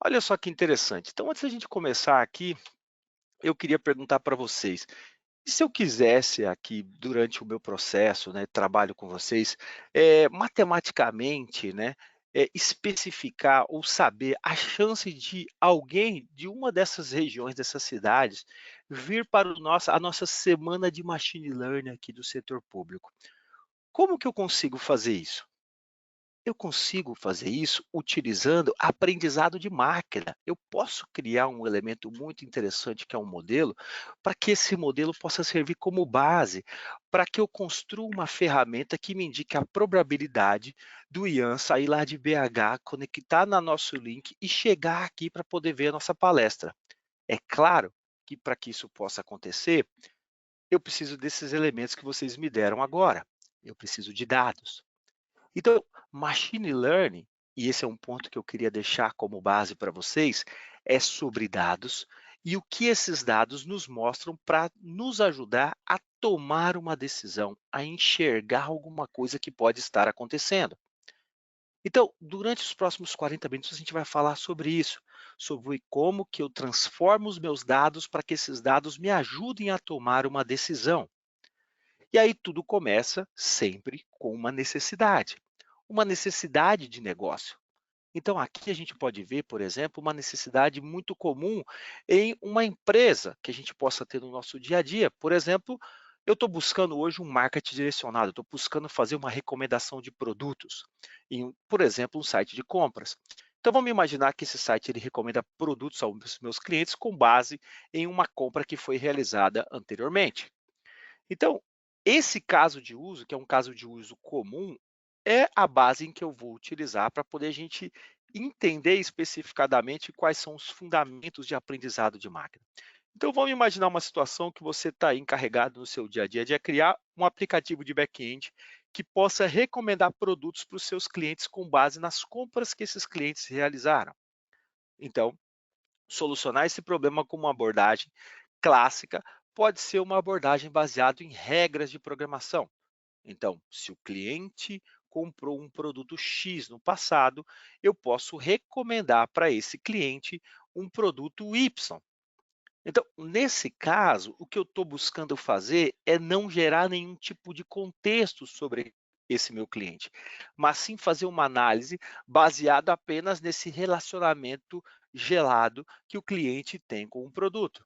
Olha só que interessante. Então, antes da gente começar aqui, eu queria perguntar para vocês: e se eu quisesse aqui, durante o meu processo, né, trabalho com vocês, matematicamente, né, especificar ou saber a chance de alguém de uma dessas regiões, dessas cidades, vir para a nossa semana de machine learning aqui do setor público? Como que eu consigo fazer isso? Eu consigo fazer isso utilizando aprendizado de máquina. Eu posso criar um elemento muito interessante que é um modelo, para que esse modelo possa servir como base, para que eu construa uma ferramenta que me indique a probabilidade do Ian sair lá de BH, conectar no nosso link e chegar aqui para poder ver a nossa palestra. É claro que para que isso possa acontecer, eu preciso desses elementos que vocês me deram agora. Eu preciso de dados. Então, machine learning, e esse é um ponto que eu queria deixar como base para vocês, é sobre dados e o que esses dados nos mostram para nos ajudar a tomar uma decisão, a enxergar alguma coisa que pode estar acontecendo. Então, durante os próximos 40 minutos, a gente vai falar sobre isso, sobre como que eu transformo os meus dados para que esses dados me ajudem a tomar uma decisão. E aí tudo começa sempre com uma necessidade de negócio. Então, aqui a gente pode ver, por exemplo, uma necessidade muito comum em uma empresa que a gente possa ter no nosso dia a dia. Por exemplo, eu estou buscando hoje um marketing direcionado, estou buscando fazer uma recomendação de produtos em, por exemplo, um site de compras. Então, vamos imaginar que esse site ele recomenda produtos aos meus clientes com base em uma compra que foi realizada anteriormente. Então, esse caso de uso, que é um caso de uso comum, é a base em que eu vou utilizar para poder a gente entender especificadamente quais são os fundamentos de aprendizado de máquina. Então, vamos imaginar uma situação que você está encarregado no seu dia a dia de criar um aplicativo de back-end que possa recomendar produtos para os seus clientes com base nas compras que esses clientes realizaram. Então, solucionar esse problema com uma abordagem clássica pode ser uma abordagem baseada em regras de programação. Então, se o cliente comprou um produto X no passado, eu posso recomendar para esse cliente um produto Y. Então, nesse caso, o que eu estou buscando fazer é não gerar nenhum tipo de contexto sobre esse meu cliente, mas sim fazer uma análise baseada apenas nesse relacionamento gelado que o cliente tem com o produto.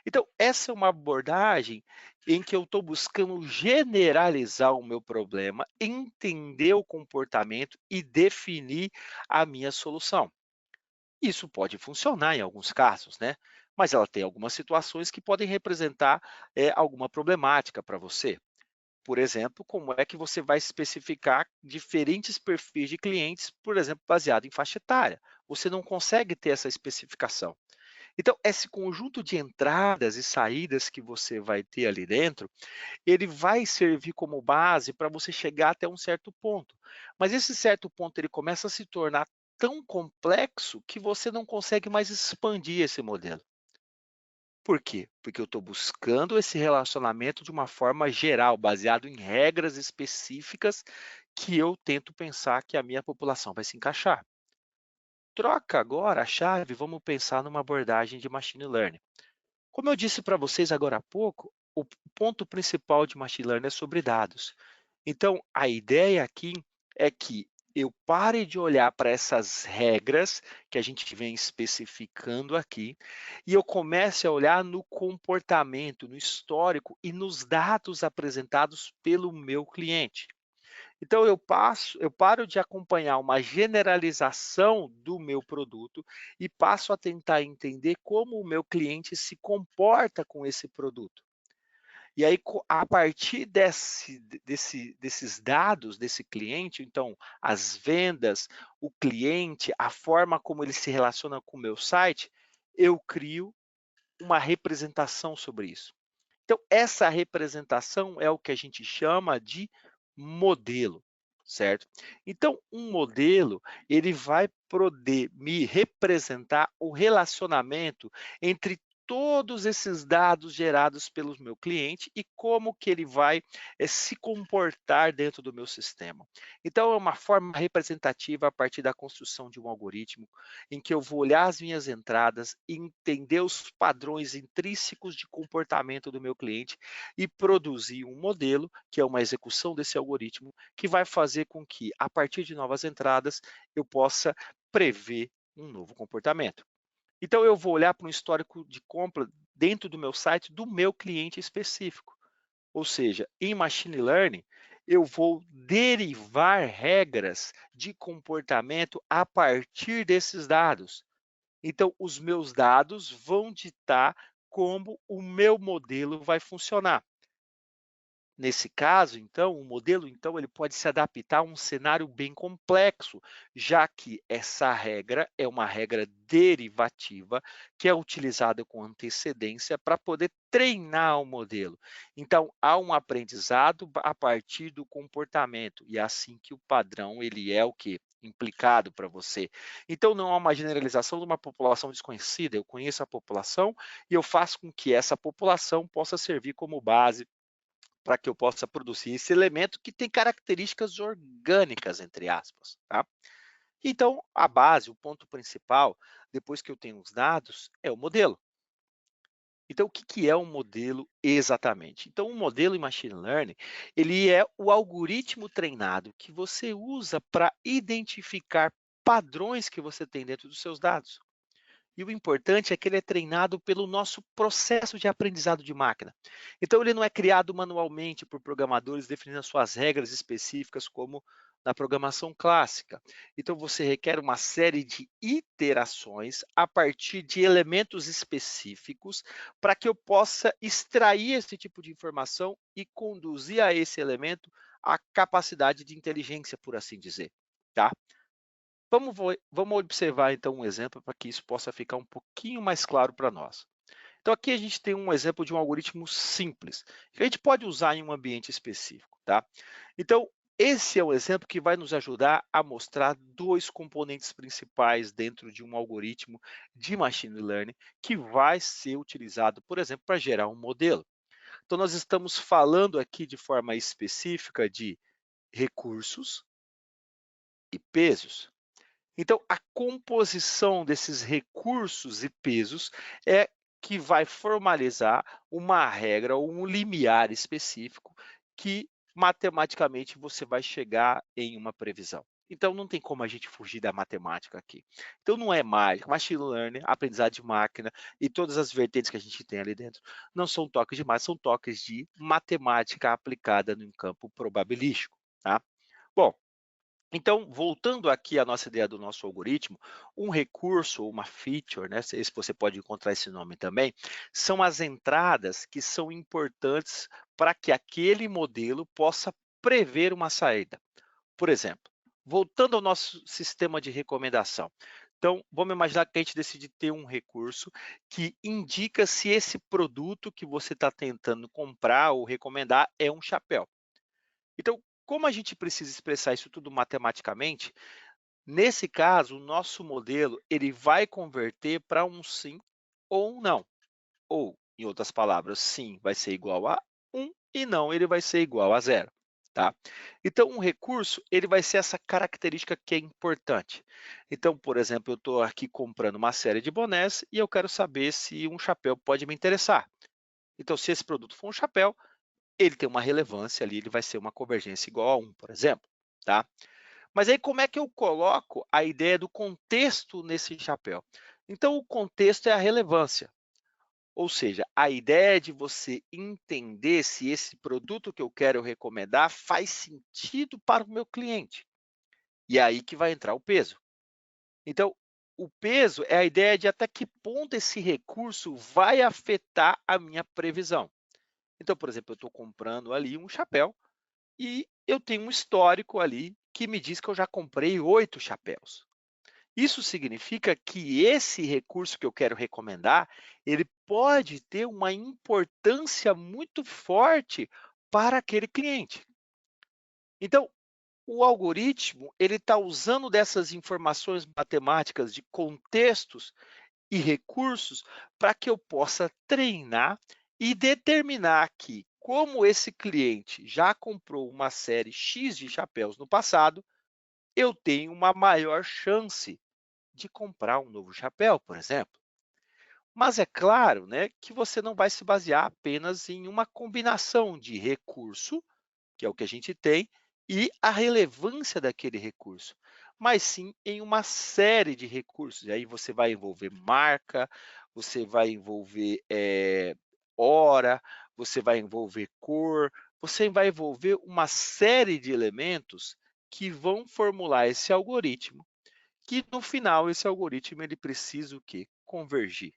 Então, essa é uma abordagem em que eu estou buscando generalizar o meu problema, entender o comportamento e definir a minha solução. Isso pode funcionar em alguns casos, né? Mas ela tem algumas situações que podem representar alguma problemática para você. Por exemplo, como é que você vai especificar diferentes perfis de clientes, por exemplo, baseado em faixa etária? Você não consegue ter essa especificação. Então, esse conjunto de entradas e saídas que você vai ter ali dentro, ele vai servir como base para você chegar até um certo ponto. Mas esse certo ponto ele começa a se tornar tão complexo que você não consegue mais expandir esse modelo. Por quê? Porque eu estou buscando esse relacionamento de uma forma geral, baseado em regras específicas que eu tento pensar que a minha população vai se encaixar. Troca agora a chave, vamos pensar numa abordagem de machine learning. Como eu disse para vocês agora há pouco, o ponto principal de machine learning é sobre dados. Então, a ideia aqui é que eu pare de olhar para essas regras que a gente vem especificando aqui e eu comece a olhar no comportamento, no histórico e nos dados apresentados pelo meu cliente. Então eu paro de acompanhar uma generalização do meu produto e passo a tentar entender como o meu cliente se comporta com esse produto. E aí a partir desses dados desse cliente, então as vendas, o cliente, a forma como ele se relaciona com o meu site, eu crio uma representação sobre isso. Então, essa representação é o que a gente chama de modelo, certo? Então, um modelo, ele vai poder me representar o relacionamento entre todos esses dados gerados pelo meu cliente e como que ele vai se comportar dentro do meu sistema. Então, é uma forma representativa a partir da construção de um algoritmo, em que eu vou olhar as minhas entradas e entender os padrões intrínsecos de comportamento do meu cliente e produzir um modelo, que é uma execução desse algoritmo, que vai fazer com que, a partir de novas entradas, eu possa prever um novo comportamento. Então, eu vou olhar para um histórico de compra dentro do meu site do meu cliente específico. Ou seja, em Machine Learning, eu vou derivar regras de comportamento a partir desses dados. Então, os meus dados vão ditar como o meu modelo vai funcionar. Nesse caso, então, o modelo, então, ele pode se adaptar a um cenário bem complexo, já que essa regra é uma regra derivativa que é utilizada com antecedência para poder treinar o modelo. Então, há um aprendizado a partir do comportamento e é assim que o padrão ele é o que implicado para você. Então, não há uma generalização de uma população desconhecida. Eu conheço a população e eu faço com que essa população possa servir como base para que eu possa produzir esse elemento que tem características orgânicas, entre aspas, tá? Então, a base, o ponto principal, depois que eu tenho os dados, é o modelo. Então, o que que é um modelo exatamente? Então, um modelo em Machine Learning, ele é o algoritmo treinado que você usa para identificar padrões que você tem dentro dos seus dados. E o importante é que ele é treinado pelo nosso processo de aprendizado de máquina. Então, ele não é criado manualmente por programadores definindo as suas regras específicas, como na programação clássica. Então, você requer uma série de iterações a partir de elementos específicos para que eu possa extrair esse tipo de informação e conduzir a esse elemento a capacidade de inteligência, por assim dizer. Tá? Vamos observar então um exemplo para que isso possa ficar um pouquinho mais claro para nós. Então aqui a gente tem um exemplo de um algoritmo simples, que a gente pode usar em um ambiente específico, tá? Então, esse é o exemplo que vai nos ajudar a mostrar dois componentes principais dentro de um algoritmo de machine learning que vai ser utilizado, por exemplo, para gerar um modelo. Então, nós estamos falando aqui de forma específica de recursos e pesos. Então, a composição desses recursos e pesos é que vai formalizar uma regra ou um limiar específico que matematicamente você vai chegar em uma previsão. Então, não tem como a gente fugir da matemática aqui. Então, não é mágica. Machine Learning, aprendizado de máquina e todas as vertentes que a gente tem ali dentro não são toques de mágica, são toques de matemática aplicada no campo probabilístico. Tá? Bom, então, voltando aqui à nossa ideia do nosso algoritmo, um recurso ou uma feature, né, se você pode encontrar esse nome também, são as entradas que são importantes para que aquele modelo possa prever uma saída. Por exemplo, voltando ao nosso sistema de recomendação. Então, vamos imaginar que a gente decide ter um recurso que indica se esse produto que você está tentando comprar ou recomendar é um chapéu. Então, como a gente precisa expressar isso tudo matematicamente, nesse caso, o nosso modelo ele vai converter para um sim ou um não. Ou, em outras palavras, sim vai ser igual a 1 e não ele vai ser igual a zero. Tá? Então, um recurso ele vai ser essa característica que é importante. Então, por exemplo, eu estou aqui comprando uma série de bonés e eu quero saber se um chapéu pode me interessar. Então, se esse produto for um chapéu, ele tem uma relevância ali, ele vai ser uma convergência igual a 1, por exemplo. Tá? Mas aí como é que eu coloco a ideia do contexto nesse chapéu? Então o contexto é a relevância, ou seja, a ideia de você entender se esse produto que eu quero recomendar faz sentido para o meu cliente. E é aí que vai entrar o peso. Então, o peso é a ideia de até que ponto esse recurso vai afetar a minha previsão. Então, por exemplo, eu estou comprando ali um chapéu e eu tenho um histórico ali que me diz que eu já comprei 8 chapéus. Isso significa que esse recurso que eu quero recomendar, ele pode ter uma importância muito forte para aquele cliente. Então, o algoritmo ele está usando dessas informações matemáticas de contextos e recursos para que eu possa treinar e determinar que, como esse cliente já comprou uma série X de chapéus no passado, eu tenho uma maior chance de comprar um novo chapéu, por exemplo. Mas é claro, né, que você não vai se basear apenas em uma combinação de recurso, que é o que a gente tem, e a relevância daquele recurso, mas sim em uma série de recursos. E aí você vai envolver marca, você vai envolver hora, você vai envolver cor, você vai envolver uma série de elementos que vão formular esse algoritmo, que no final esse algoritmo ele precisa o quê? Convergir,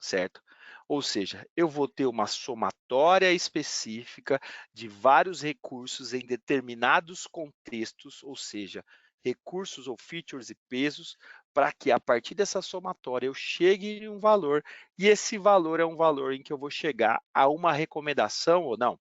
certo? Ou seja, eu vou ter uma somatória específica de vários recursos em determinados contextos, ou seja, recursos ou features e pesos, para que a partir dessa somatória eu chegue em um valor, e esse valor é um valor em que eu vou chegar a uma recomendação ou não.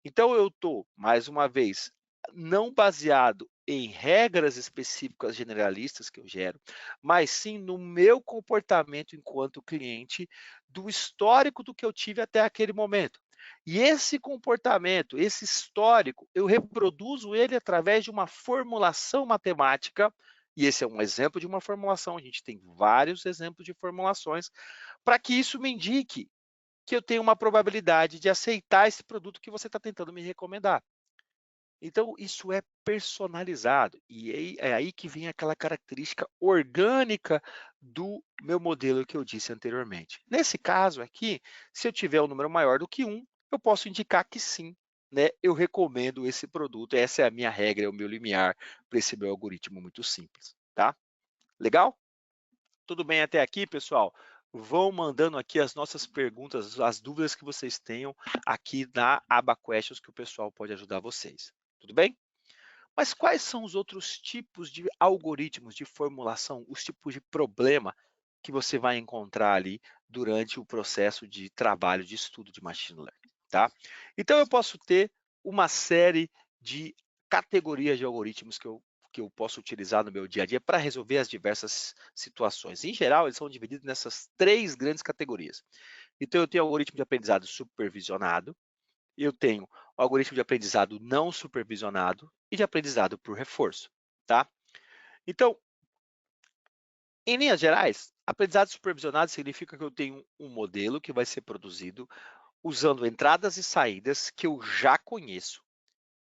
Então eu estou, mais uma vez, não baseado em regras específicas generalistas que eu gero, mas sim no meu comportamento enquanto cliente, do histórico do que eu tive até aquele momento. E esse comportamento, esse histórico, eu reproduzo ele através de uma formulação matemática, e esse é um exemplo de uma formulação, a gente tem vários exemplos de formulações, para que isso me indique que eu tenho uma probabilidade de aceitar esse produto que você está tentando me recomendar. Então, isso é personalizado, e aí é aí que vem aquela característica orgânica do meu modelo que eu disse anteriormente. Nesse caso aqui, se eu tiver um número maior do que 1, eu posso indicar que sim, né, eu recomendo esse produto, essa é a minha regra, é o meu limiar para esse meu algoritmo muito simples, tá? Legal? Tudo bem até aqui, pessoal? Vão mandando aqui as nossas perguntas, as dúvidas que vocês tenham aqui na aba Questions que o pessoal pode ajudar vocês. Tudo bem? Mas quais são os outros tipos de algoritmos de formulação, os tipos de problema que você vai encontrar ali durante o processo de trabalho, de estudo de machine learning, tá? Então eu posso ter uma série de categorias de algoritmos que eu posso utilizar no meu dia a dia para resolver as diversas situações. Em geral, eles são divididos nessas três grandes categorias. Então eu tenho algoritmo de aprendizado supervisionado, eu tenho o algoritmo de aprendizado não supervisionado e de aprendizado por reforço, tá? Então, em linhas gerais, aprendizado supervisionado significa que eu tenho um modelo que vai ser produzido usando entradas e saídas que eu já conheço,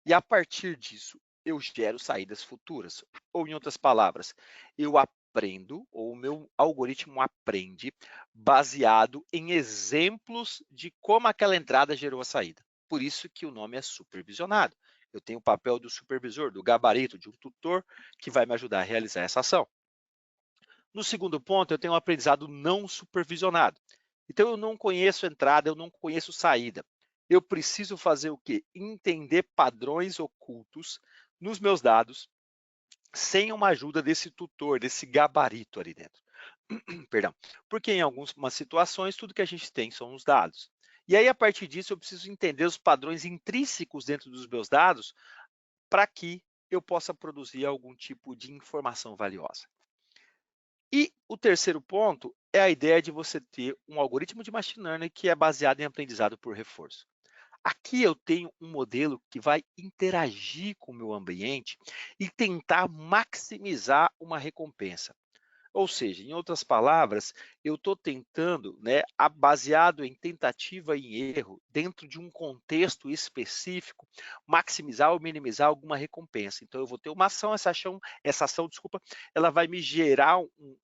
e a partir disso eu gero saídas futuras. Ou, em outras palavras, eu aprendo, ou o meu algoritmo aprende, baseado em exemplos de como aquela entrada gerou a saída. Por isso que o nome é supervisionado. Eu tenho o papel do supervisor, do gabarito, de um tutor que vai me ajudar a realizar essa ação. No segundo ponto, eu tenho um aprendizado não supervisionado. Então, eu não conheço entrada, eu não conheço saída. Eu preciso fazer o quê? Entender padrões ocultos nos meus dados, sem uma ajuda desse tutor, desse gabarito ali dentro. Perdão. Porque em algumas situações, tudo que a gente tem são os dados. E aí, a partir disso, eu preciso entender os padrões intrínsecos dentro dos meus dados para que eu possa produzir algum tipo de informação valiosa. E o terceiro ponto é a ideia de você ter um algoritmo de machine learning que é baseado em aprendizado por reforço. Aqui eu tenho um modelo que vai interagir com o meu ambiente e tentar maximizar uma recompensa. Ou seja, em outras palavras, eu estou tentando, né, baseado em tentativa e erro, dentro de um contexto específico, maximizar ou minimizar alguma recompensa. Então, eu vou ter uma ação, essa ação, desculpa, ela vai me gerar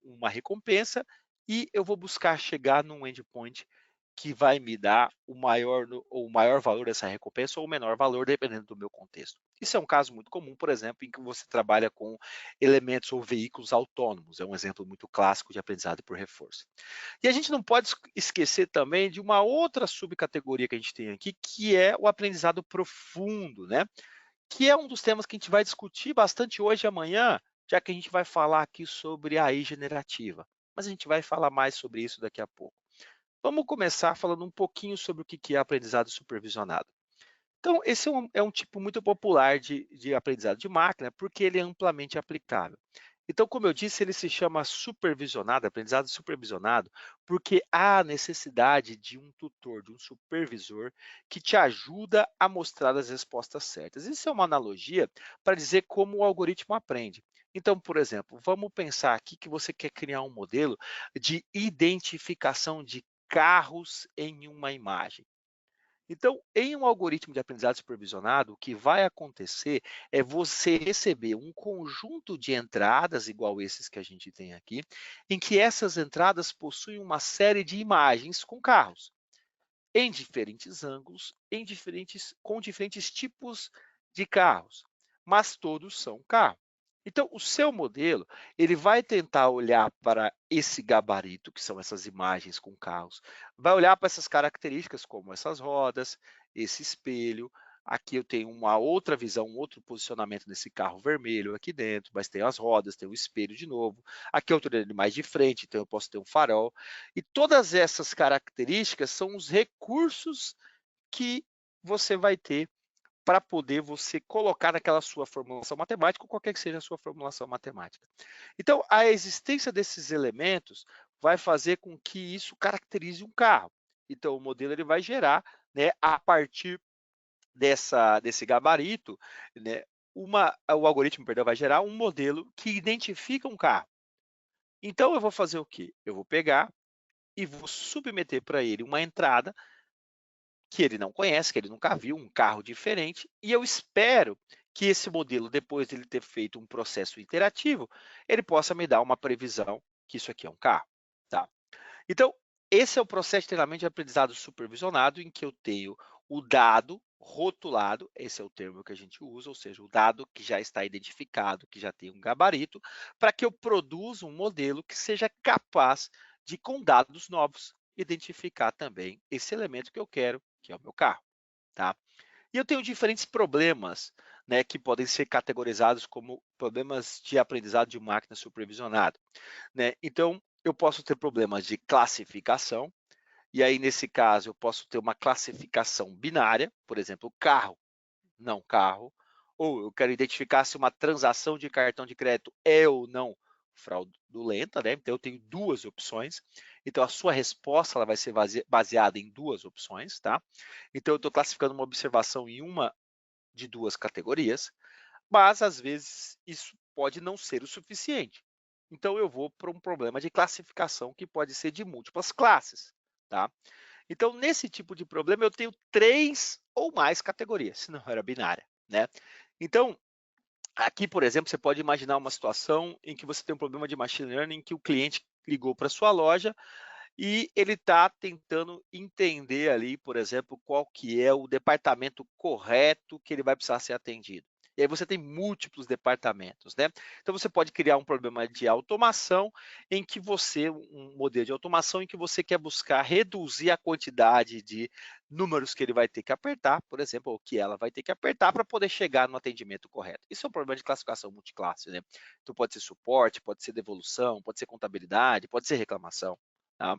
uma recompensa e eu vou buscar chegar num endpoint que vai me dar o maior valor dessa recompensa ou o menor valor, dependendo do meu contexto. Isso é um caso muito comum, por exemplo, em que você trabalha com elementos ou veículos autônomos. É um exemplo muito clássico de aprendizado por reforço. E a gente não pode esquecer também de uma outra subcategoria que a gente tem aqui, que é o aprendizado profundo, né? Que é um dos temas que a gente vai discutir bastante hoje e amanhã, já que a gente vai falar aqui sobre AI generativa. Mas a gente vai falar mais sobre isso daqui a pouco. Vamos começar falando um pouquinho sobre o que é aprendizado supervisionado. Então, esse é um tipo muito popular de aprendizado de máquina, porque ele é amplamente aplicável. Então, como eu disse, ele se chama supervisionado, aprendizado supervisionado, porque há necessidade de um tutor, de um supervisor, que te ajuda a mostrar as respostas certas. Isso é uma analogia para dizer como o algoritmo aprende. Então, por exemplo, vamos pensar aqui que você quer criar um modelo de identificação de carros em uma imagem. Então, em um algoritmo de aprendizado supervisionado, o que vai acontecer é você receber um conjunto de entradas, igual esses que a gente tem aqui, em que essas entradas possuem uma série de imagens com carros em diferentes ângulos, com diferentes tipos de carros, mas todos são carro. Então, o seu modelo, ele vai tentar olhar para esse gabarito, que são essas imagens com carros, vai olhar para essas características, como essas rodas, esse espelho. Aqui eu tenho uma outra visão, um outro posicionamento nesse carro vermelho aqui dentro, mas tem as rodas, tem o espelho de novo. Aqui eu estou olhando mais de frente, então eu posso ter um farol. E todas essas características são os recursos que você vai ter para poder você colocar naquela sua formulação matemática, ou qualquer que seja a sua formulação matemática. Então, a existência desses elementos vai fazer com que isso caracterize um carro. Então, o modelo ele vai gerar, né, a partir desse gabarito, né, o algoritmo, perdão, vai gerar um modelo que identifica um carro. Então, eu vou fazer o quê? Eu vou pegar e vou submeter para ele uma entrada que ele não conhece, que ele nunca viu, um carro diferente, e eu espero que esse modelo, depois de ele ter feito um processo interativo, ele possa me dar uma previsão que isso aqui é um carro, tá? Então, esse é o processo de treinamento de aprendizado supervisionado, em que eu tenho o dado rotulado, esse é o termo que a gente usa, ou seja, o dado que já está identificado, que já tem um gabarito, para que eu produza um modelo que seja capaz de, com dados novos, identificar também esse elemento que eu quero, que é o meu carro, tá? E eu tenho diferentes problemas, né, que podem ser categorizados como problemas de aprendizado de máquina supervisionado, né? Então, eu posso ter problemas de classificação, e aí, nesse caso, eu posso ter uma classificação binária, por exemplo, carro, não carro, ou eu quero identificar se uma transação de cartão de crédito é ou não fraudulenta, né? Então, eu tenho duas opções. Então, a sua resposta ela vai ser baseada em duas opções, tá? Então, eu estou classificando uma observação em uma de duas categorias, mas às vezes isso pode não ser o suficiente. Então eu vou para um problema de classificação que pode ser de múltiplas classes, tá? Então nesse tipo de problema eu tenho três ou mais categorias, se não era binária, né? Então aqui, por exemplo, você pode imaginar uma situação em que você tem um problema de machine learning em que o cliente ligou para sua loja e ele está tentando entender ali, por exemplo, qual que é o departamento correto que ele vai precisar ser atendido. E aí você tem múltiplos departamentos, né? Então você pode criar um problema de automação em que você, um modelo de automação em que você quer buscar reduzir a quantidade de números que ele vai ter que apertar, por exemplo, ou que ela vai ter que apertar para poder chegar no atendimento correto. Isso é um problema de classificação multiclasse, né? Então pode ser suporte, pode ser devolução, pode ser contabilidade, pode ser reclamação, tá?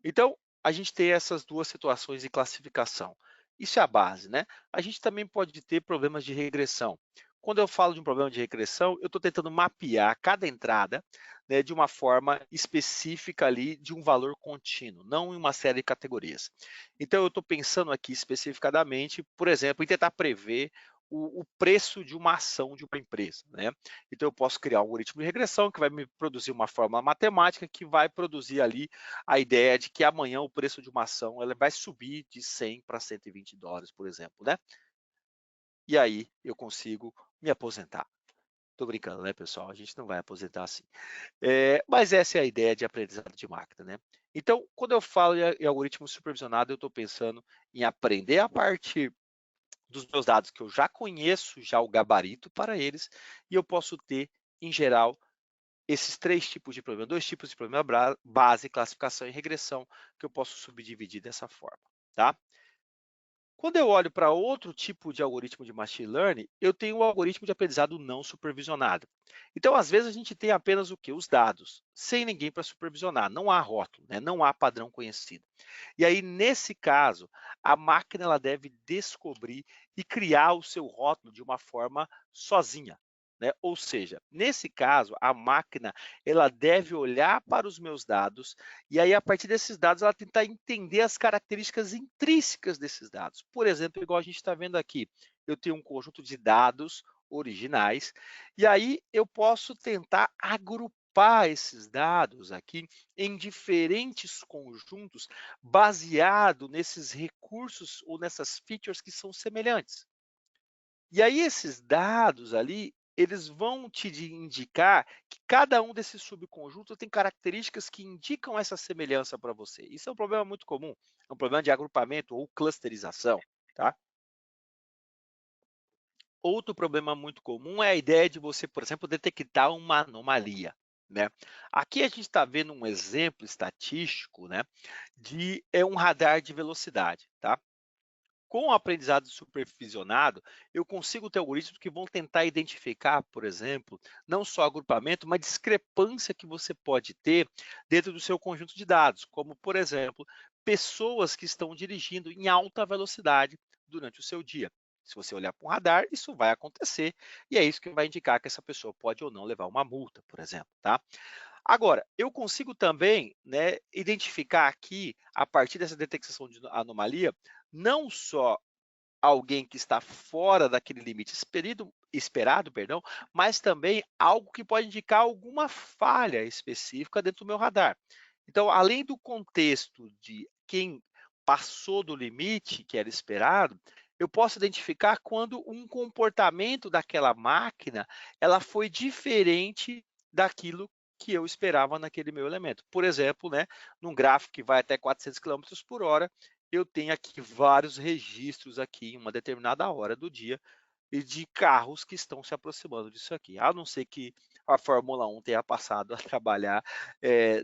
Então, a gente tem essas duas situações de classificação. Isso é a base, né? A gente também pode ter problemas de regressão. Quando eu falo de um problema de regressão, eu estou tentando mapear cada entrada, né, de uma forma específica ali, de um valor contínuo, não em uma série de categorias. Então, eu estou pensando aqui especificadamente, por exemplo, em tentar prever o preço de uma ação de uma empresa, né? Então, eu posso criar um algoritmo de regressão que vai me produzir uma fórmula matemática que vai produzir ali a ideia de que amanhã o preço de uma ação ela vai subir de 100 para 120 dólares, por exemplo, né? E aí eu consigo me aposentar. Tô brincando, né, pessoal? A gente não vai aposentar assim. Mas essa é a ideia de aprendizado de máquina, né? Então, quando eu falo em algoritmo supervisionado, eu estou pensando em aprender a partir dos meus dados que eu já conheço, já o gabarito para eles, e eu posso ter, em geral, esses três tipos de problema, dois tipos de problema base, classificação e regressão, que eu posso subdividir dessa forma, tá? Quando eu olho para outro tipo de algoritmo de machine learning, eu tenho o algoritmo de aprendizado não supervisionado. Então, às vezes, a gente tem apenas o quê? Os dados, sem ninguém para supervisionar. Não há rótulo, né? Não há padrão conhecido. E aí, nesse caso, a máquina ela deve descobrir e criar o seu rótulo de uma forma sozinha, né? Ou seja, nesse caso, a máquina ela deve olhar para os meus dados e aí, a partir desses dados, ela tentar entender as características intrínsecas desses dados. Por exemplo, igual a gente está vendo aqui, eu tenho um conjunto de dados originais, e aí eu posso tentar agrupar esses dados aqui em diferentes conjuntos, baseado nesses recursos ou nessas features que são semelhantes. E aí esses dados ali, eles vão indicar que cada um desses subconjuntos tem características que indicam essa semelhança para você. Isso é um problema muito comum, é um problema de agrupamento ou clusterização, tá? Outro problema muito comum é a ideia de você, por exemplo, detectar uma anomalia, né? Aqui a gente está vendo um exemplo estatístico, né, de um radar de velocidade, tá? Com o aprendizado supervisionado, eu consigo ter algoritmos que vão tentar identificar, por exemplo, não só agrupamento, mas discrepância que você pode ter dentro do seu conjunto de dados, como, por exemplo, pessoas que estão dirigindo em alta velocidade durante o seu dia. Se você olhar para um radar, isso vai acontecer, e é isso que vai indicar que essa pessoa pode ou não levar uma multa, por exemplo, tá? Agora, eu consigo também, né, identificar aqui, a partir dessa detecção de anomalia, não só alguém que está fora daquele limite esperado, perdão, mas também algo que pode indicar alguma falha específica dentro do meu radar. Então, além do contexto de quem passou do limite que era esperado, eu posso identificar quando um comportamento daquela máquina ela foi diferente daquilo que eu esperava naquele meu elemento. Por exemplo, né, num gráfico que vai até 400 quilômetros por hora, eu tenho aqui vários registros aqui em uma determinada hora do dia e de carros que estão se aproximando disso aqui. A não ser que a Fórmula 1 tenha passado a trabalhar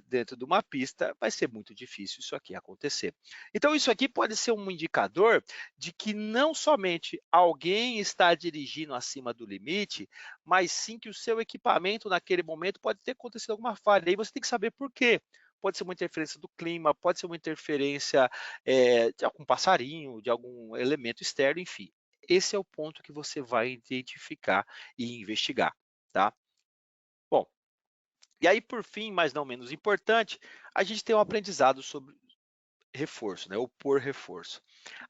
dentro de uma pista, vai ser muito difícil isso aqui acontecer. Então, isso aqui pode ser um indicador de que não somente alguém está dirigindo acima do limite, mas sim que o seu equipamento naquele momento pode ter acontecido alguma falha. E aí você tem que saber por quê. Pode ser uma interferência do clima, pode ser uma interferência de algum passarinho, de algum elemento externo, enfim. Esse é o ponto que você vai identificar e investigar, tá? Bom, e aí por fim, mas não menos importante, a gente tem um aprendizado sobre reforço, né? O por reforço.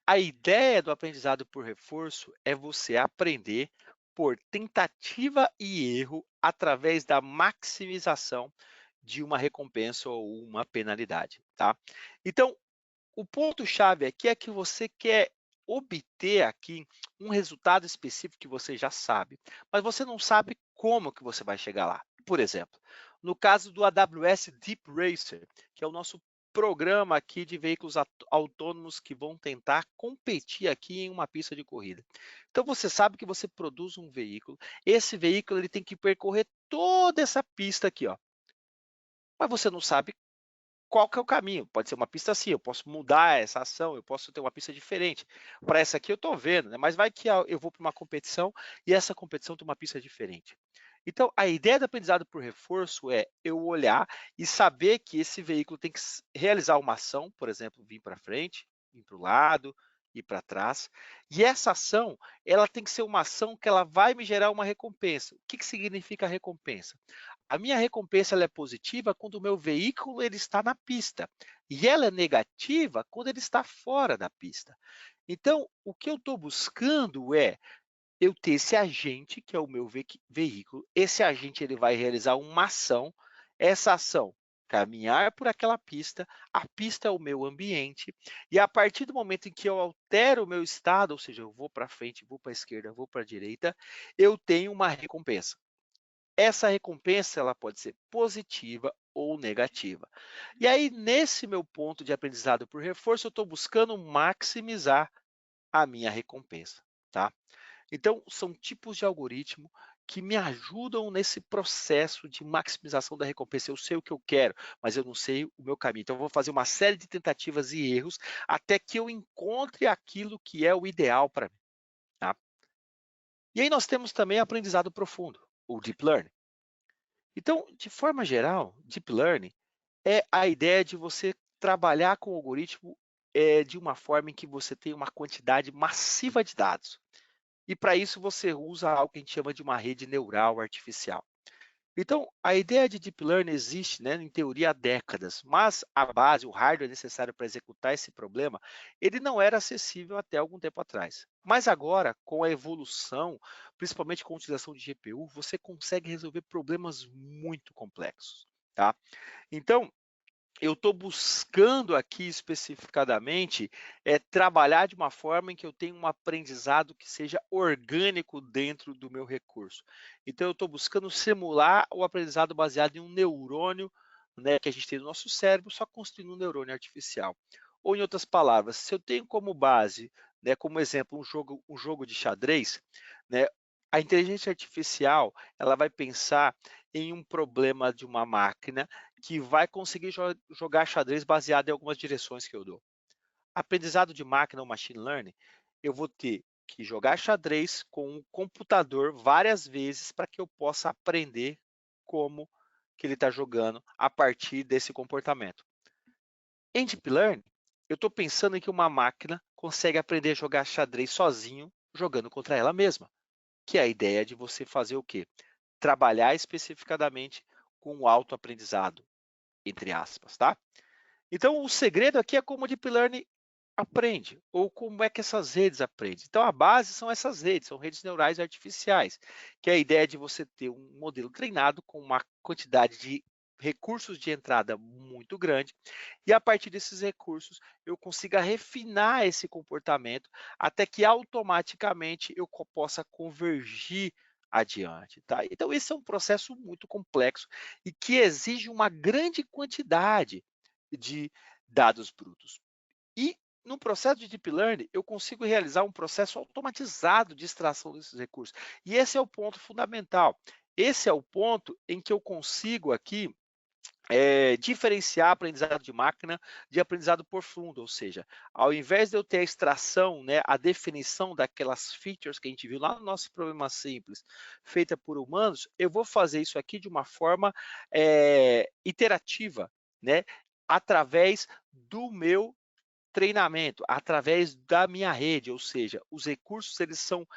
A ideia do aprendizado por reforço é você aprender por tentativa e erro através da maximização de uma recompensa ou uma penalidade, tá? Então, o ponto-chave aqui é que você quer obter aqui um resultado específico que você já sabe, mas você não sabe como que você vai chegar lá. Por exemplo, no caso do AWS Deep Racer, que é o nosso programa aqui de veículos autônomos que vão tentar competir aqui em uma pista de corrida. Então você sabe que você produz um veículo, esse veículo ele tem que percorrer toda essa pista aqui, ó. Mas você não sabe qual que é o caminho. Pode ser uma pista assim, eu posso mudar essa ação, eu posso ter uma pista diferente. Para essa aqui eu estou vendo, né? Mas vai que eu vou para uma competição e essa competição tem uma pista diferente. Então, a ideia do aprendizado por reforço é eu olhar e saber que esse veículo tem que realizar uma ação, por exemplo, vir para frente, vir para o lado, ir para trás. E essa ação, ela tem que ser uma ação que ela vai me gerar uma recompensa. O que, que significa a recompensa? A minha recompensa ela é positiva quando o meu veículo ele está na pista e ela é negativa quando ele está fora da pista. Então, o que eu estou buscando é eu ter esse agente, que é o meu veículo, esse agente ele vai realizar uma ação, essa ação, caminhar por aquela pista, a pista é o meu ambiente, e a partir do momento em que eu altero o meu estado, ou seja, eu vou para frente, vou para a esquerda, vou para a direita, eu tenho uma recompensa. Essa recompensa ela pode ser positiva ou negativa. E aí, nesse meu ponto de aprendizado por reforço, eu estou buscando maximizar a minha recompensa, tá? Então, são tipos de algoritmo que me ajudam nesse processo de maximização da recompensa. Eu sei o que eu quero, mas eu não sei o meu caminho. Então, eu vou fazer uma série de tentativas e erros até que eu encontre aquilo que é o ideal para mim, tá? E aí nós temos também aprendizado profundo, o Deep Learning. Então, de forma geral, Deep Learning é a ideia de você trabalhar com o algoritmo de uma forma em que você tem uma quantidade massiva de dados. E para isso você usa algo que a gente chama de uma rede neural artificial. Então, a ideia de Deep Learning existe, né, em teoria há décadas, mas a base, o hardware necessário para executar esse problema, ele não era acessível até algum tempo atrás. Mas agora, com a evolução, principalmente com a utilização de GPU, você consegue resolver problemas muito complexos, tá? Então, eu estou buscando aqui especificadamente trabalhar de uma forma em que eu tenha um aprendizado que seja orgânico dentro do meu recurso. Então, eu estou buscando simular o aprendizado baseado em um neurônio, né, que a gente tem no nosso cérebro, só construindo um neurônio artificial. Ou, em outras palavras, se eu tenho como base, né, como exemplo, um jogo de xadrez, né, a inteligência artificial ela vai pensar em um problema de uma máquina que vai conseguir jogar xadrez baseado em algumas direções que eu dou. Aprendizado de máquina ou machine learning, eu vou ter que jogar xadrez com um computador várias vezes para que eu possa aprender como que ele está jogando a partir desse comportamento. Em Deep Learning, eu estou pensando em que uma máquina consegue aprender a jogar xadrez sozinho, jogando contra ela mesma, que é a ideia de você fazer o quê? Trabalhar especificadamente com o autoaprendizado, entre aspas, tá? Então, o segredo aqui é como o Deep Learning aprende, ou como é que essas redes aprendem. Então, a base são essas redes, são redes neurais artificiais, que é a ideia de você ter um modelo treinado com uma quantidade de recursos de entrada muito grande, e a partir desses recursos eu consiga refinar esse comportamento até que automaticamente eu possa convergir adiante, tá? Então, esse é um processo muito complexo e que exige uma grande quantidade de dados brutos. E no processo de Deep Learning, eu consigo realizar um processo automatizado de extração desses recursos. E esse é o ponto fundamental. Esse é o ponto em que eu consigo aqui diferenciar aprendizado de máquina de aprendizado profundo, ou seja, ao invés de eu ter a extração, né, a definição daquelas features que a gente viu lá no nosso problema simples, feita por humanos, eu vou fazer isso aqui de uma forma iterativa, né, através do meu treinamento, através da minha rede, ou seja, os recursos eles são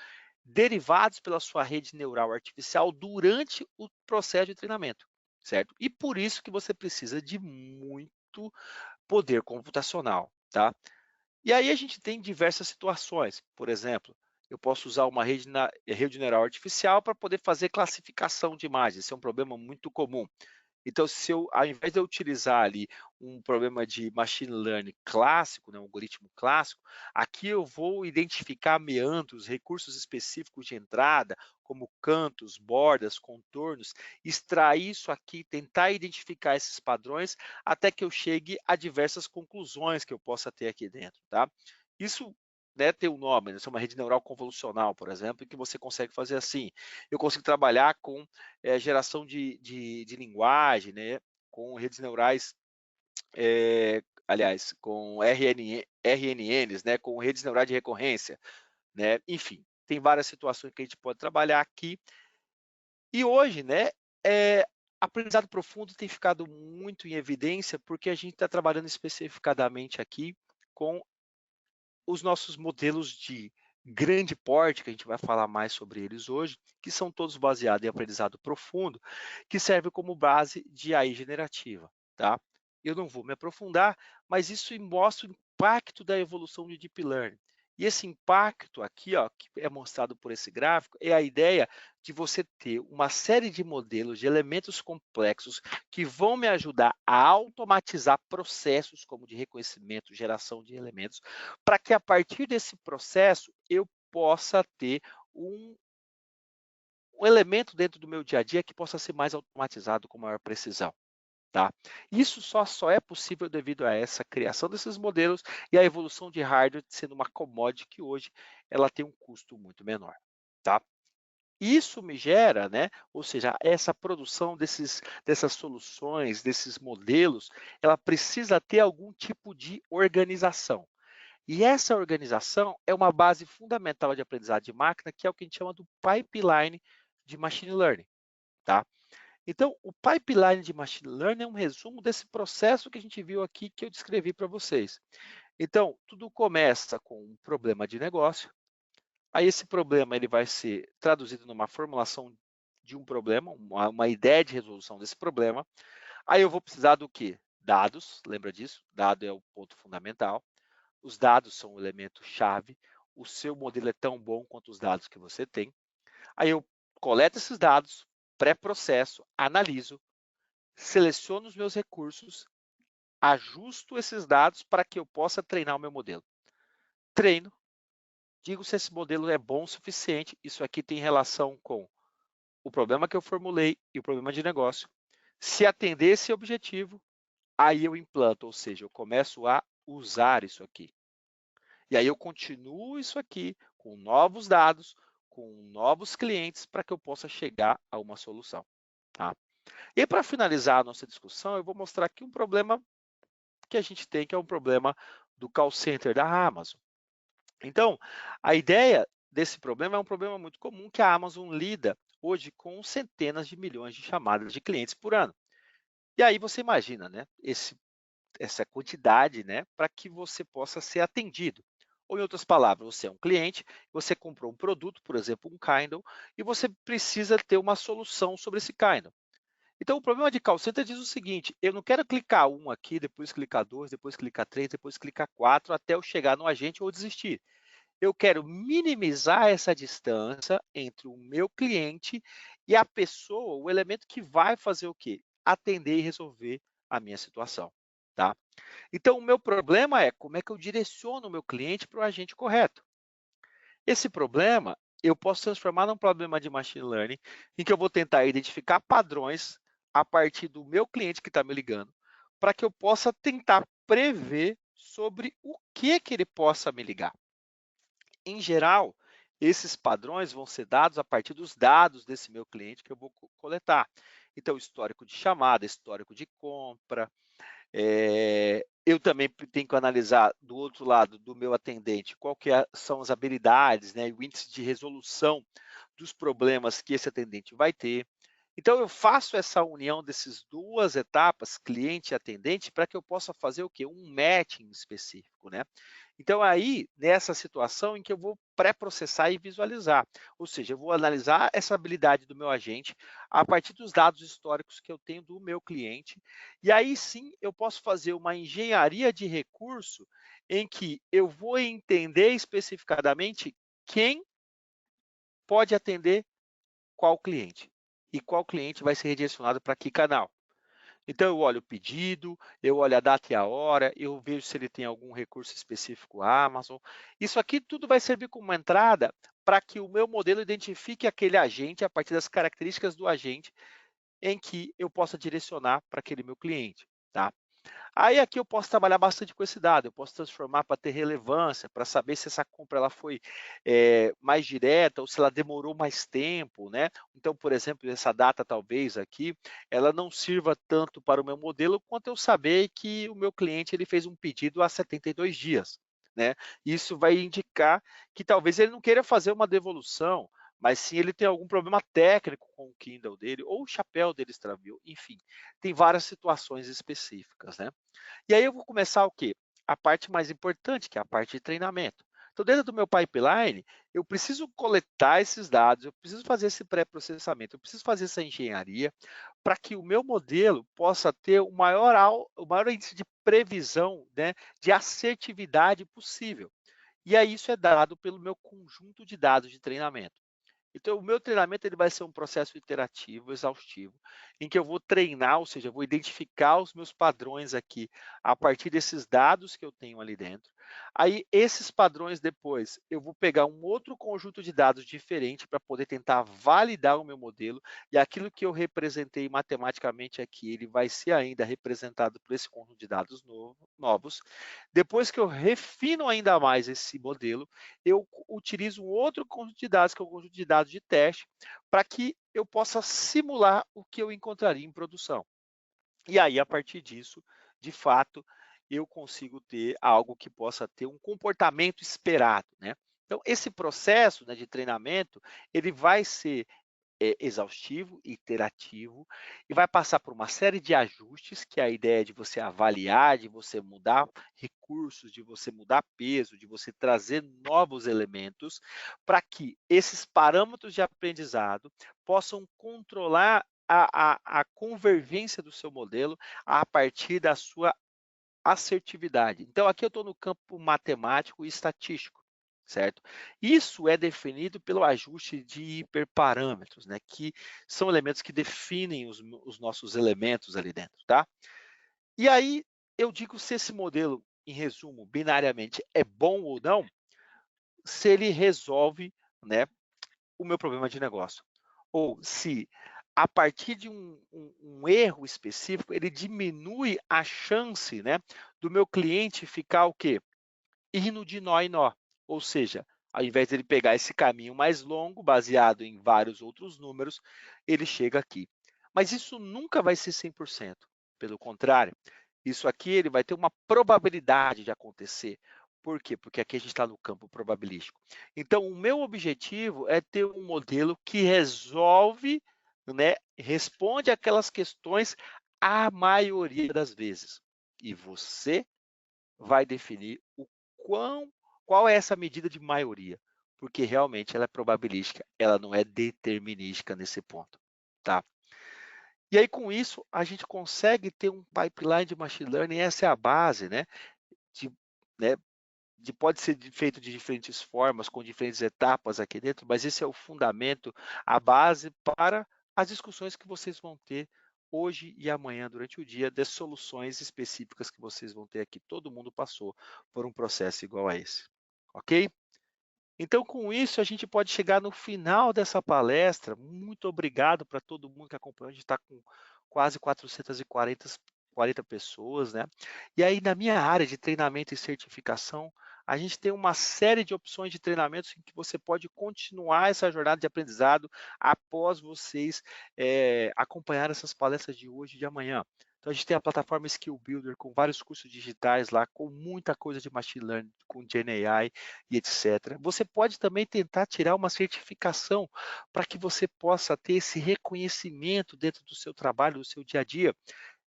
derivados pela sua rede neural artificial durante o processo de treinamento, certo? E por isso que você precisa de muito poder computacional, tá? E aí a gente tem diversas situações, por exemplo, eu posso usar uma rede neural artificial para poder fazer classificação de imagens, esse é um problema muito comum. Então, se eu, ao invés de eu utilizar ali um problema de machine learning clássico, né, um algoritmo clássico, aqui eu vou identificar meandros, recursos específicos de entrada, como cantos, bordas, contornos, extrair isso aqui, tentar identificar esses padrões, até que eu chegue a diversas conclusões que eu possa ter aqui dentro, tá? Isso, né, tem um nome, né? Isso é uma rede neural convolucional, por exemplo, em que você consegue fazer assim. Eu consigo trabalhar com geração de linguagem, né, com redes neurais, aliás, com RNNs, né, com redes neurais de recorrência, né, enfim, tem várias situações que a gente pode trabalhar aqui. E hoje, né, aprendizado profundo tem ficado muito em evidência, porque a gente está trabalhando especificadamente aqui com os nossos modelos de grande porte, que a gente vai falar mais sobre eles hoje, que são todos baseados em aprendizado profundo, que serve como base de AI generativa, tá? Eu não vou me aprofundar, mas isso mostra o impacto da evolução de Deep Learning. E esse impacto aqui, ó, que é mostrado por esse gráfico, é a ideia de você ter uma série de modelos de elementos complexos que vão me ajudar a automatizar processos como de reconhecimento, geração de elementos, para que a partir desse processo eu possa ter um, um elemento dentro do meu dia a dia que possa ser mais automatizado com maior precisão. Tá? Isso só é possível devido a essa criação desses modelos e a evolução de hardware sendo uma commodity que hoje ela tem um custo muito menor. Tá? Isso me gera, né, ou seja, essa produção dessas soluções, desses modelos, ela precisa ter algum tipo de organização. E essa organização é uma base fundamental de aprendizado de máquina, que é o que a gente chama do pipeline de machine learning, tá? Então, o pipeline de machine learning é um resumo desse processo que a gente viu aqui, que eu descrevi para vocês. Então, tudo começa com um problema de negócio, Aí esse problema ele vai ser traduzido numa formulação de um problema, uma ideia de resolução desse problema. Aí eu vou precisar do quê? Dados, lembra disso? Dado é o ponto fundamental. Os dados são o elemento chave. O seu modelo é tão bom quanto os dados que você tem. Aí eu coleto esses dados, pré-processo, analiso, seleciono os meus recursos, ajusto esses dados para que eu possa treinar o meu modelo. Treino, digo se esse modelo é bom o suficiente. Isso aqui tem relação com o problema que eu formulei e o problema de negócio. Se atender esse objetivo, aí eu implanto, ou seja, eu começo a usar isso aqui. E aí eu continuo isso aqui com novos dados, com novos clientes, para que eu possa chegar a uma solução. Tá? E para finalizar a nossa discussão, eu vou mostrar aqui um problema que a gente tem, que é um problema do call center da Amazon. Então, a ideia desse problema é um problema muito comum que a Amazon lida hoje com centenas de milhões de chamadas de clientes por ano. E aí você imagina, né, essa quantidade, né, para que você possa ser atendido. Ou em outras palavras, você é um cliente, você comprou um produto, por exemplo, um Kindle, e você precisa ter uma solução sobre esse Kindle. Então, o problema de call center diz o seguinte: eu não quero clicar um aqui, depois clicar dois, depois clicar três, depois clicar quatro, até eu chegar no agente ou desistir. Eu quero minimizar essa distância entre o meu cliente e a pessoa, o elemento que vai fazer o quê? Atender e resolver a minha situação, tá? Então, o meu problema é como é que eu direciono o meu cliente para o agente correto. Esse problema eu posso transformar num problema de machine learning, em que eu vou tentar identificar padrões a partir do meu cliente que está me ligando, para que eu possa tentar prever sobre o que ele possa me ligar. Em geral, esses padrões vão ser dados a partir dos dados desse meu cliente que eu vou coletar. Então, histórico de chamada, histórico de compra, eu também tenho que analisar do outro lado do meu atendente qual que são as habilidades, né, e o índice de resolução dos problemas que esse atendente vai ter. Então eu faço essa união dessas duas etapas, cliente e atendente, para que eu possa fazer o quê? Um matching específico, né? Então aí, nessa situação em que eu vou pré-processar e visualizar, ou seja, eu vou analisar essa habilidade do meu agente a partir dos dados históricos que eu tenho do meu cliente, e aí sim eu posso fazer uma engenharia de recurso em que eu vou entender especificadamente quem pode atender qual cliente e qual cliente vai ser redirecionado para que canal. Então eu olho o pedido, eu olho a data e a hora, eu vejo se ele tem algum recurso específico Amazon. Isso aqui tudo vai servir como uma entrada para que o meu modelo identifique aquele agente a partir das características do agente em que eu possa direcionar para aquele meu cliente, tá? Aí aqui eu posso trabalhar bastante com esse dado, eu posso transformar para ter relevância, para saber se essa compra ela foi mais direta ou se ela demorou mais tempo, né? Então, por exemplo, essa data talvez aqui, ela não sirva tanto para o meu modelo quanto eu saber que o meu cliente ele fez um pedido há 72 dias, né? Isso vai indicar que talvez ele não queira fazer uma devolução, mas sim ele tem algum problema técnico com o Kindle dele ou o chapéu dele extraviou, enfim, tem várias situações específicas, né? E aí eu vou começar o quê? A parte mais importante, que é a parte de treinamento. Então, dentro do meu pipeline, eu preciso coletar esses dados, eu preciso fazer esse pré-processamento, eu preciso fazer essa engenharia para que o meu modelo possa ter o maior índice de previsão, né, de assertividade possível. E aí isso é dado pelo meu conjunto de dados de treinamento. Então, o meu treinamento ele vai ser um processo iterativo, exaustivo, em que eu vou treinar, ou seja, eu vou identificar os meus padrões aqui a partir desses dados que eu tenho ali dentro. Aí, esses padrões depois, eu vou pegar um outro conjunto de dados diferente para poder tentar validar o meu modelo, e aquilo que eu representei matematicamente aqui, ele vai ser ainda representado por esse conjunto de dados novos. Depois que eu refino ainda mais esse modelo, eu utilizo um outro conjunto de dados, que é o conjunto de dados de teste, para que eu possa simular o que eu encontraria em produção. E aí, a partir disso, de fato, eu consigo ter algo que possa ter um comportamento esperado, né? Então, esse processo, né, de treinamento, ele vai ser exaustivo, iterativo, e vai passar por uma série de ajustes, que é a ideia de você avaliar, de você mudar recursos, de você mudar peso, de você trazer novos elementos, para que esses parâmetros de aprendizado possam controlar a convergência do seu modelo a partir da sua assertividade. Então, aqui eu estou no campo matemático e estatístico, certo? Isso é definido pelo ajuste de hiperparâmetros, né? Que são elementos que definem os nossos elementos ali dentro, tá? E aí eu digo se esse modelo, em resumo, binariamente é bom ou não, se ele resolve, né, o meu problema de negócio. Ou se, a partir de um erro específico, ele diminui a chance, né, do meu cliente ficar o quê? Indo de nó em nó. Ou seja, ao invés de ele pegar esse caminho mais longo, baseado em vários outros números, ele chega aqui. Mas isso nunca vai ser 100%. Pelo contrário, isso aqui ele vai ter uma probabilidade de acontecer. Por quê? Porque aqui a gente está no campo probabilístico. Então, o meu objetivo é ter um modelo que resolve, né, responde aquelas questões a maioria das vezes. E você vai definir o qual é essa medida de maioria, porque realmente ela é probabilística, ela não é determinística nesse ponto, tá? E aí com isso a gente consegue ter um pipeline de machine learning, essa é a base, de, né, pode ser feito de diferentes formas, com diferentes etapas aqui dentro, mas esse é o fundamento, a base para as discussões que vocês vão ter hoje e amanhã durante o dia, das soluções específicas que vocês vão ter aqui. Todo mundo passou por um processo igual a esse, ok? Então, com isso, a gente pode chegar no final dessa palestra. Muito obrigado para todo mundo que acompanhou. A gente está com quase 440 pessoas, né? E aí, na minha área de treinamento e certificação, a gente tem uma série de opções de treinamentos em que você pode continuar essa jornada de aprendizado após vocês acompanhar essas palestras de hoje e de amanhã. Então, a gente tem a plataforma Skill Builder com vários cursos digitais lá, com muita coisa de Machine Learning, com GenAI e etc. Você pode também tentar tirar uma certificação para que você possa ter esse reconhecimento dentro do seu trabalho, do seu dia a dia.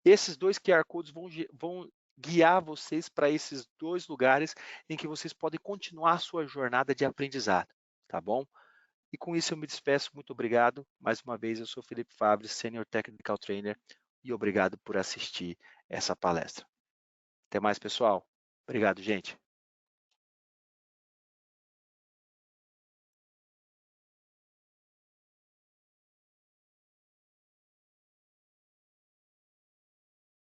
Esses dois QR Codes vão guiar vocês para esses dois lugares em que vocês podem continuar a sua jornada de aprendizado, tá bom? E com isso eu me despeço, muito obrigado. Mais uma vez, eu sou Felipe Fabre, Senior Technical Trainer, e obrigado por assistir essa palestra. Até mais, pessoal. Obrigado, gente.